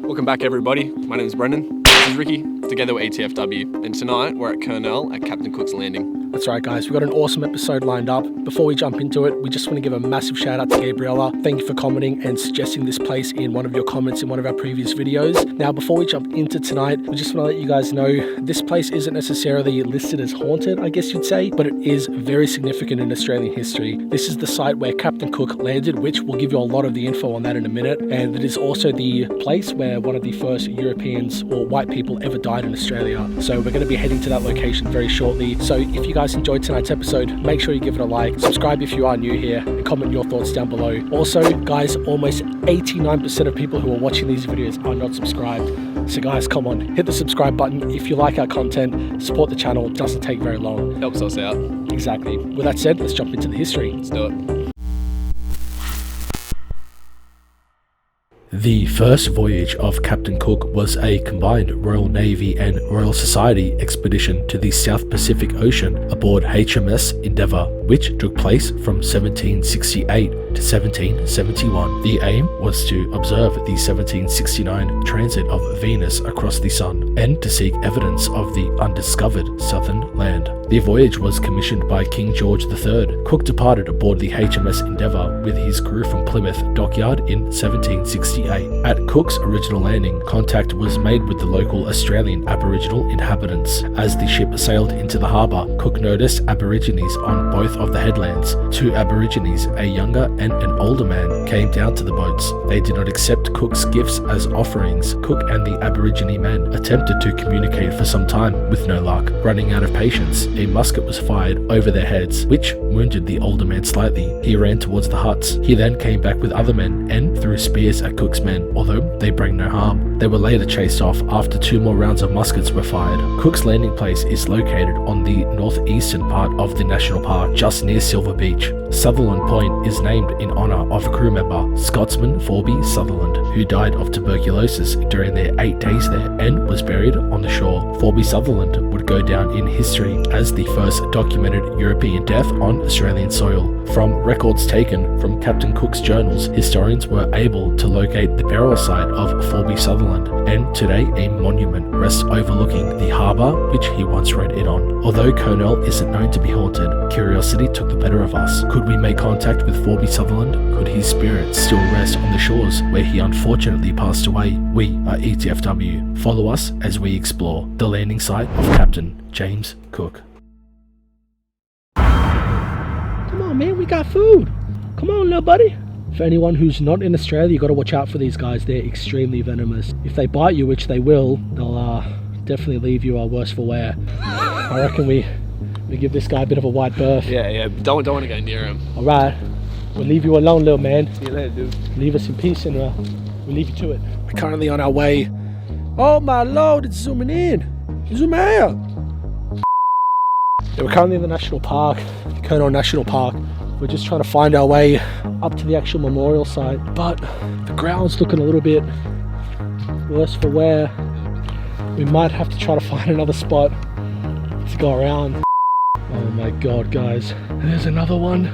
Welcome back everybody, my name is Brendan, this is Ricky, together with ATFW, and tonight we're at Kurnell at Captain Cook's Landing. That's right guys, we've got an awesome episode lined up. Before we jump into it, we just want to give a massive shout out to Gabriella. Thank you for commenting and suggesting this place in one of your comments in one of our previous videos. Now before we jump into tonight, we just want to let you guys know this place isn't necessarily listed as haunted, I guess you'd say, but it is very significant in Australian history. This is the site where Captain Cook landed, which we'll give you a lot of the info on that in a minute, and it is also the place where one of the first Europeans or white people ever died in Australia. So we're going to be heading to that location very shortly. So if you guys enjoyed tonight's episode, make sure you give it a like, subscribe if you are new here, and comment your thoughts down below. Also guys, almost 89% of people who are watching these videos are not subscribed. So guys, come on, hit the subscribe button if you like our content, support the channel, it doesn't take very long. Helps us out. Exactly. With that said, let's jump into the history. Let's do it. The first voyage of Captain Cook was a combined Royal Navy and Royal Society expedition to the South Pacific Ocean aboard HMS Endeavour, which took place from 1768 to 1771. The aim was to observe the 1769 transit of Venus across the Sun and to seek evidence of the undiscovered southern land. The voyage was commissioned by King George III. Cook departed aboard the HMS Endeavour with his crew from Plymouth Dockyard in 1768. At Cook's original landing, contact was made with the local Australian Aboriginal inhabitants. As the ship sailed into the harbour, Cook noticed Aborigines on both of the headlands. Two Aborigines, a younger and an older man, came down to the boats. They did not accept Cook's gifts as offerings. Cook and the Aborigine men attempted to communicate for some time with no luck. Running out of patience, a musket was fired over their heads, which wounded the older man slightly. He ran towards the huts. He then came back with other men and threw spears at Cook's men, although they bring no harm. They were later chased off after 2 more rounds of muskets were fired. Cook's landing place is located on the northeastern part of the national park, just near Silver Beach. Sutherland Point is named in honour of a crew member, Scotsman Forby Sutherland, who died of tuberculosis during their 8 days there and was buried on the shore. Forby Sutherland would go down in history as the first documented European death on Australian soil. From records taken from Captain Cook's journals, historians were able to locate the burial site of Forby Sutherland, and today a monument rests overlooking the harbour which he once rode in on. Although Kurnell isn't known to be haunted, curiosity took the better of us. Could we make contact with Forby Sutherland? Could his spirit still rest on the shores where he unfortunately passed away? We are ETFW. Follow us as we explore the landing site of Captain James Cook. Come on man, we got food. Come on little buddy. For anyone who's not in Australia, you got to watch out for these guys. They're extremely venomous. If they bite you, which they will, they'll definitely leave you worse for wear. I reckon we give this guy a bit of a wide berth. Yeah, don't want to go near him. Alright, we'll leave you alone little man. See you later, dude. Leave us in peace and we'll leave you to it. We're currently on our way. Oh my lord, it's zooming in. Zoom out. Yeah, we're currently in the national park, Kurnell National Park. We're just trying to find our way up to the actual memorial site, but the ground's looking a little bit worse for wear. We might have to try to find another spot to go around. Oh my god guys, there's another one.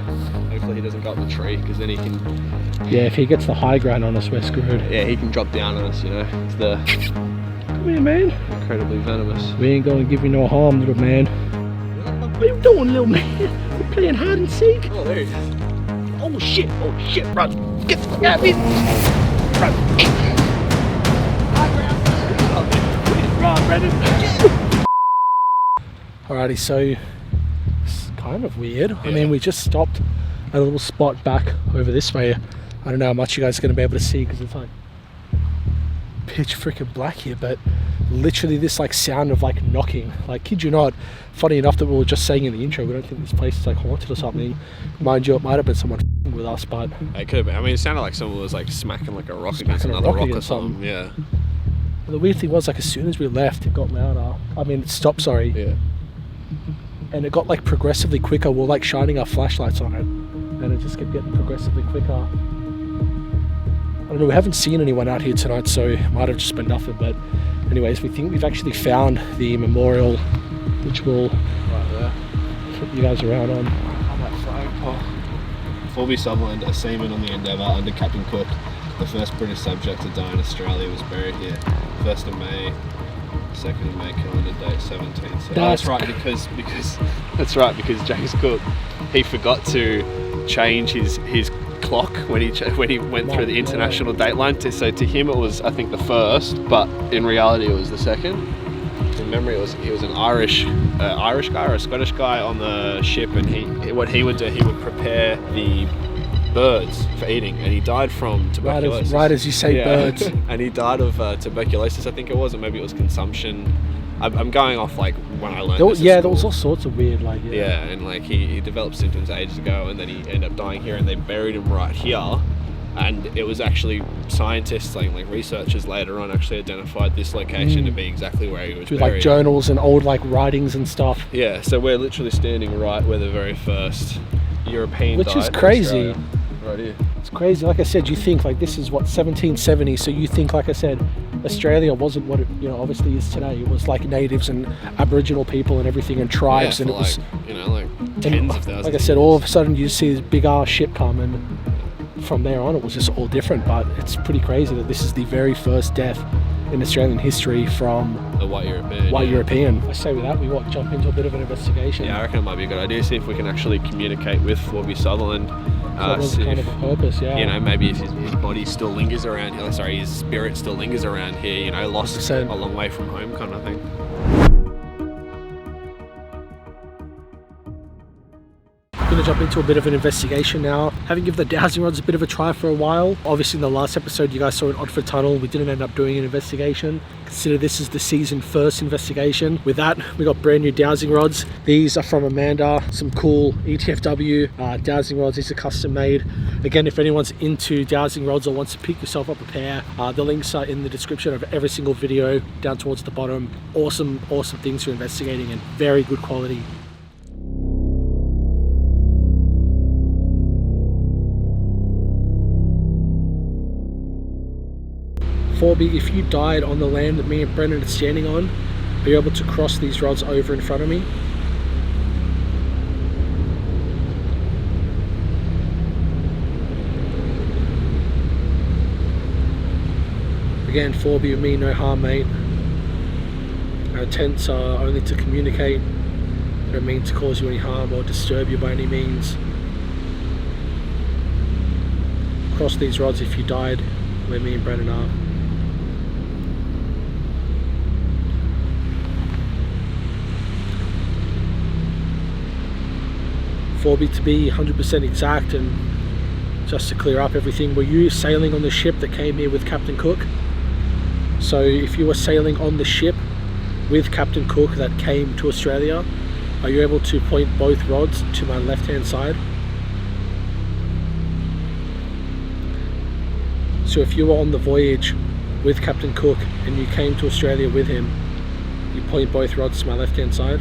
Hopefully he doesn't go up the tree, because then he can... Yeah, if he gets the high ground on us, we're screwed. Yeah, he can drop down on us, you know. It's the... Come here man. Incredibly venomous. We ain't gonna give you no harm little man. What are you doing little man? We're playing hide and seek. Oh, there he is. Oh shit, run. Get at me. Run. Run, Brendan. Alrighty, so it's kind of weird. Yeah. I mean, we just stopped at a little spot back over this way. I don't know how much you guys are going to be able to see because it's like pitch freaking black here, but literally this like sound of like knocking, like kid you not, funny enough that we were just saying in the intro, we don't think this place is like haunted or something. Mind you, it might have been someone with us, but it could have been. I mean, it sounded like someone was like smacking like a rock against another rock or something. Yeah. But the weird thing was, like, as soon as we left, it got louder. I mean, it stopped, sorry. Yeah. And it got like progressively quicker. We're like shining our flashlights on it, and it just kept getting progressively quicker. I don't know, we haven't seen anyone out here tonight, so it might have just been nothing, but anyways, we think we've actually found the memorial, which will right there flip you guys around on. Oh, that flagpole. Forby Sutherland, a seaman on the Endeavour under Captain Cook, the first British subject to die in Australia was buried here. 1st of May, 2nd of May calendar date 17. So that's right, because that's right, because James Cook, he forgot to change his clock when he went through the international dateline. So to him it was, I think, the 1st, but in reality it was the 2nd. From memory, he was an Irish guy or a Scottish guy on the ship, and what he would do, he would prepare the birds for eating, and he died from tuberculosis. Right as you say, birds. And he died of tuberculosis, I think it was, or maybe it was consumption. I'm going off like when I learned this. There was all sorts of weird, like and like he developed symptoms ages ago, and then he ended up dying here, and they buried him right here. And it was actually scientists, like researchers later on, actually identified this location to be exactly where he was through buried. like journals and old like writings and stuff. Yeah, so we're literally standing right where the very first European which died is in crazy. Australia. Right here. It's crazy. Like I said, you think like this is what 1770, so you think, like I said, Australia wasn't what it obviously is today. It was like natives and Aboriginal people and everything, and tribes, and it was like tens of thousands. Like I said, all of a sudden you see this big ass ship come, and from there on it was just all different. But it's pretty crazy that this is the very first death in Australian history from a white European. European. I say with that, we jump into a bit of an investigation. Yeah, I reckon it might be a good idea. See if we can actually communicate with Forby Sutherland. That was kind of a purpose, yeah. Maybe if his body still lingers around here, his spirit still lingers around here, lost 100%. a long way from home kind of thing. Going to jump into a bit of an investigation now. Having given the dowsing rods a bit of a try for a while. Obviously in the last episode you guys saw an Oddford tunnel. We didn't end up doing an investigation. Consider this is the season first investigation. With that, we got brand new dowsing rods. These are from Amanda. Some cool ETFW dowsing rods. These are custom made. Again, if anyone's into dowsing rods or wants to pick yourself up a pair, the links are in the description of every single video down towards the bottom. Awesome things for investigating and very good quality. Forby, if you died on the land that me and Brendan are standing on, are you able to cross these rods over in front of me? Again, Forby, you mean no harm, mate. Our intents are only to communicate. I don't mean to cause you any harm or disturb you by any means. Cross these rods if you died where me and Brendan are. Forby, to be 100% exact and just to clear up everything, were you sailing on the ship that came here with Captain Cook? So if you were sailing on the ship with Captain Cook that came to Australia, are you able to point both rods to my left hand side? So if you were on the voyage with Captain Cook and you came to Australia with him, you point both rods to my left hand side?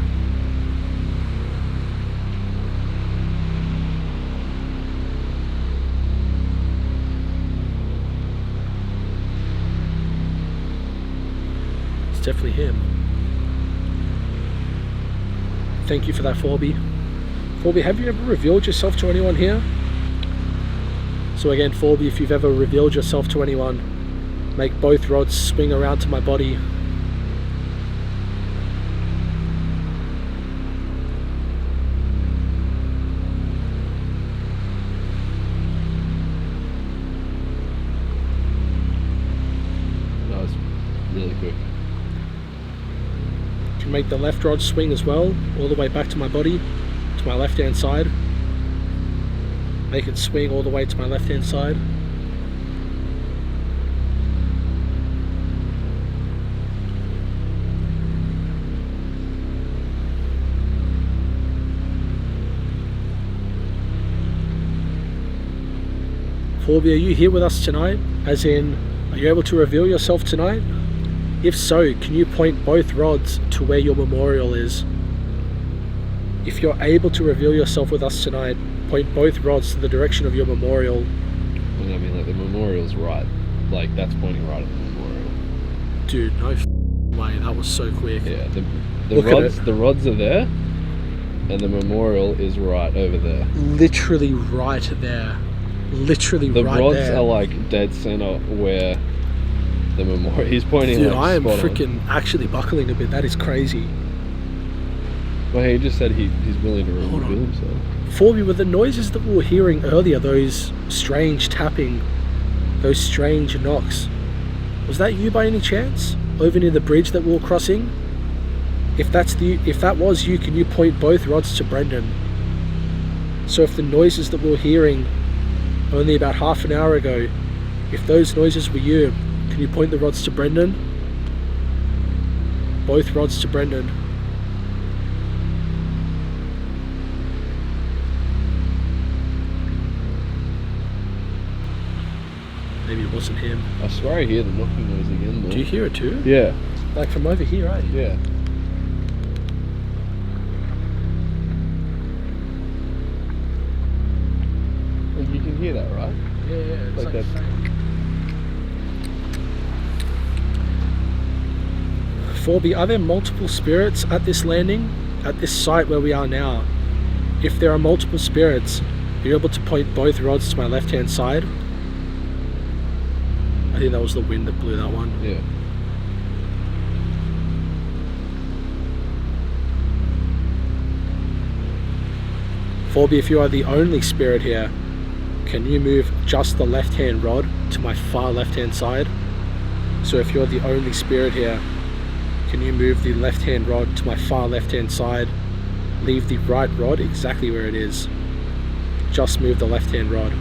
Definitely him. Thank you for that, Forby. Forby, have you ever revealed yourself to anyone here? So again, Forby, if you've ever revealed yourself to anyone, make both rods swing around to my body. That was really quick. Make the left rod swing as well, all the way back to my body, to my left hand side. Make it swing all the way to my left hand side. Forby, are you here with us tonight? As in, are you able to reveal yourself tonight? If so, can you point both rods to where your memorial is? If you're able to reveal yourself with us tonight, point both rods to the direction of your memorial. I mean, like the memorial's right. Like that's pointing right at the memorial. Dude, no way, that was so quick. Yeah, the rods are there, and the memorial is right over there. Literally right there. literally The right rods there. are like dead center where the memorial. He's pointing. Dude, like, I am spot on. freaking actually buckling a bit. That is crazy. Well, he just said he's willing to Hold reveal on. himself. Forby, were the noises that we were hearing earlier, those strange tapping, those strange knocks, was that you by any chance? Over near the bridge that we were crossing? If that was you, can you point both rods to Brendan? So if the noises that we were hearing only about half an hour ago, if those noises were you, can you point the rods to Brendan? Both rods to Brendan. Maybe it wasn't him. I swear I hear the knocking noise again, though. Do you hear it too? Yeah. Like from over here, right? Yeah. Well, you can hear that, right? Yeah, it's Like like that. fake. Forby, are there multiple spirits at this landing? At this site where we are now? If there are multiple spirits, are you able to point both rods to my left-hand side? I think that was the wind that blew that one. Yeah. Forby, if you are the only spirit here, can you move just the left-hand rod to my far left-hand side? So if you're the only spirit here, can you move the left-hand rod to my far left-hand side? Leave the right rod exactly where it is. Just move the left-hand rod.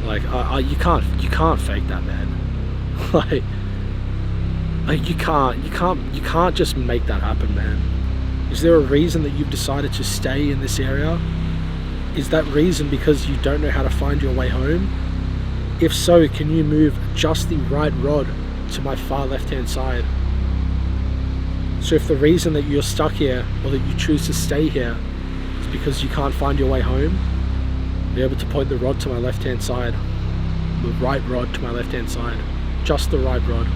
Like, you can't fake that, man. like you can't just make that happen, man. Is there a reason that you've decided to stay in this area? Is that reason because you don't know how to find your way home? If so, can you move just the right rod to my far left-hand side? So if the reason that you're stuck here, or that you choose to stay here, is because you can't find your way home, be able to point the rod to my left-hand side, the right rod to my left-hand side, just the right rod.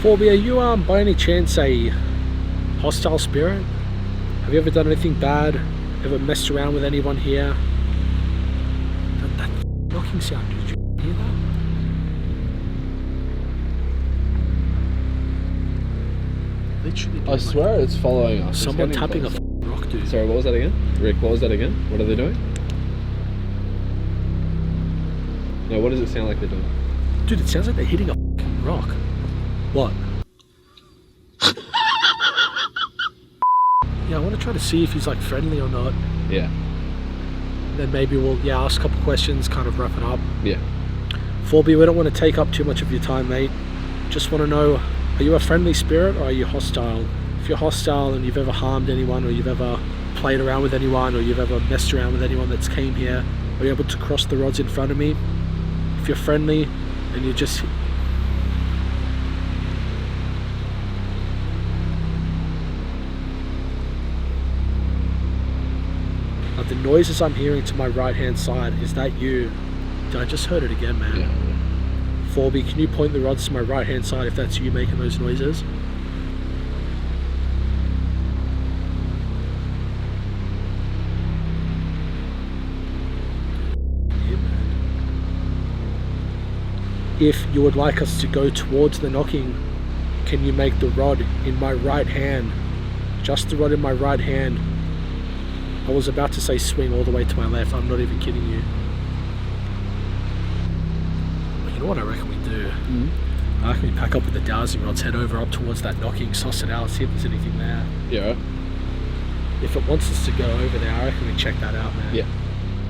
Forby, are you by any chance a hostile spirit? Have you ever done anything bad? Ever messed around with anyone here? That knocking sound, did you hear that? Literally, dude, I swear it's following us. It's someone getting tapping closer. a rock, dude. Sorry, what was that again? Rick, what was that again? What are they doing? No, what does it sound like they're doing? Dude, it sounds like they're hitting a rock. What? Yeah, I want to try to see if he's like friendly or not. Yeah. Then maybe we'll ask a couple questions, kind of wrap it up. Yeah. Forby, we don't want to take up too much of your time, mate. Just want to know, are you a friendly spirit or are you hostile? If you're hostile and you've ever harmed anyone, or you've ever played around with anyone, or you've ever messed around with anyone that's came here, are you able to cross the rods in front of me? If you're friendly and you're just... the noises I'm hearing to my right hand side, is that you? I just heard it again, man. Yeah. Forby, can you point the rods to my right hand side if that's you making those noises? Yeah, man. If you would like us to go towards the knocking, can you make the rod in my right hand, just the rod in my right hand? I was about to say swing all the way to my left. I'm not even kidding you. You know what I reckon we do? I reckon we pack up with the dowsing rods, head over up towards that knocking, suss it out, see if there's anything there. Yeah. If it wants us to go over there, I reckon we check that out, man. Yeah.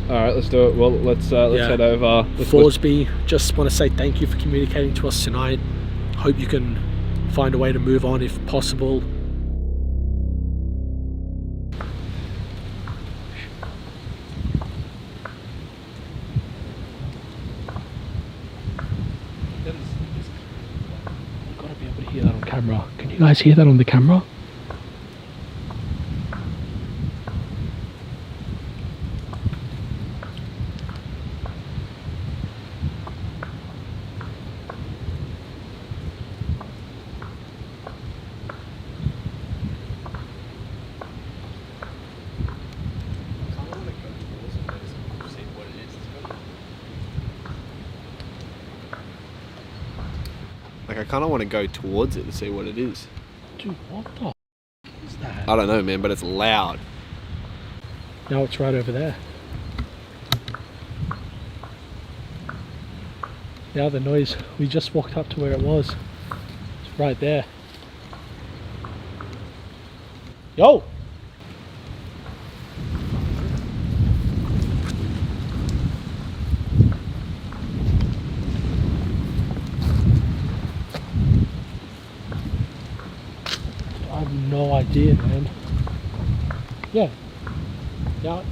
Alright, let's do it. Well, let's head over. Forsby, just want to say thank you for communicating to us tonight. Hope you can find a way to move on if possible. Hear that on camera. Can you guys hear that on the camera? Like, I kind of want to go towards it to see what it is. Dude, what the is that? I don't know, man, but it's loud. No, it's right over there. Now the noise, we just walked up to where it was. It's right there. Yo! I have no idea, man. Yeah. Yeah.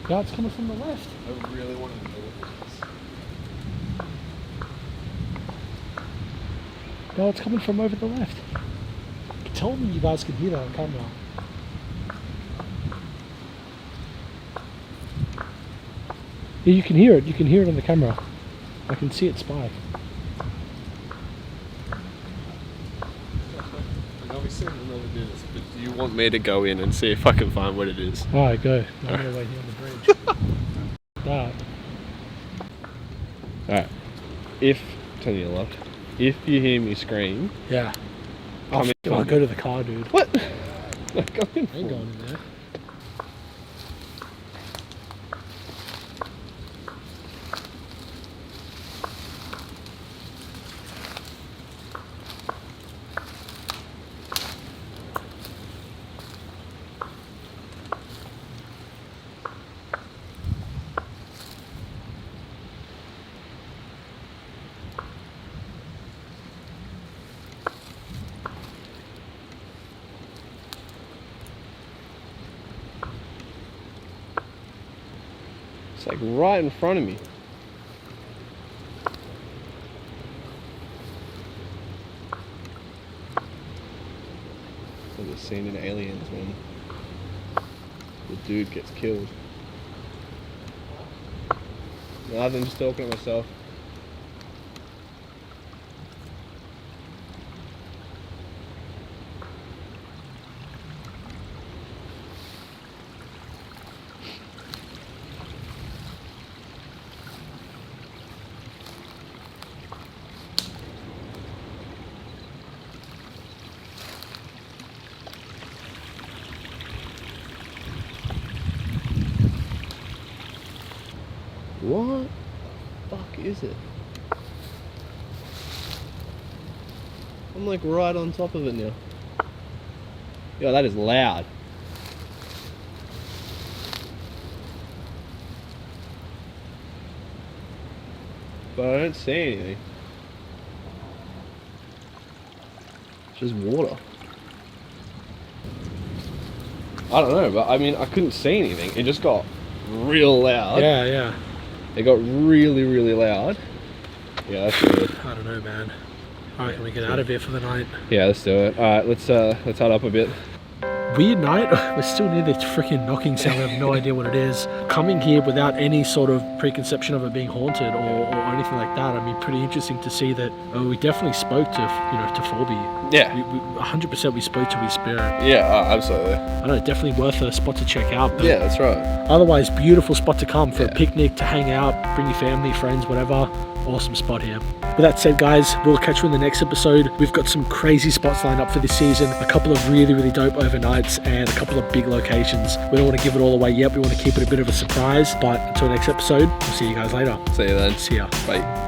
Yeah, it's coming from the left. I really want to know what it is. No, it's coming from over the left. Tell me you guys can hear that on camera. Yeah, you can hear it. You can hear it on the camera. I can see it spike. Obviously, I'll never do this, but do you want me to go in and see if I can find what it is? Alright, go. I'm gonna wait here on the bridge. That. Alright. Turn your left. If you hear me scream, Yeah. Come in. I'll go to the car, dude. what? No, go in. I ain't going in there. It's like right in front of me. It's like the scene in Aliens when the dude gets killed. Nothing, just talking to myself. What the fuck is it? I'm like right on top of it now. Yo, that is loud. But I don't see anything. It's just water. I don't know, but I mean, I couldn't see anything. It just got real loud. Yeah, yeah. It got really, really loud. Yeah, that's good. I don't know, man. Alright, can we get out of here for the night? Yeah, let's do it. Alright, let's head up a bit. Weird night. We're still near the freaking knocking sound. We have no idea what it is. Coming here without any sort of preconception of it being haunted or anything like that. I mean, pretty interesting to see that we definitely spoke to, to Forby. Yeah. 100% we spoke to his spirit. Yeah, absolutely. I know, definitely worth a spot to check out. But yeah, that's right. Otherwise, beautiful spot to come for a picnic, to hang out, bring your family, friends, whatever. Awesome spot here. With that said, guys, we'll catch you in the next episode. We've got some crazy spots lined up for this season, a couple of really, really dope overnights and a couple of big locations. We don't want to give it all away yet. We want to keep it a bit of a surprise, but until next episode, we'll see you guys later. See you then. See ya. Bye.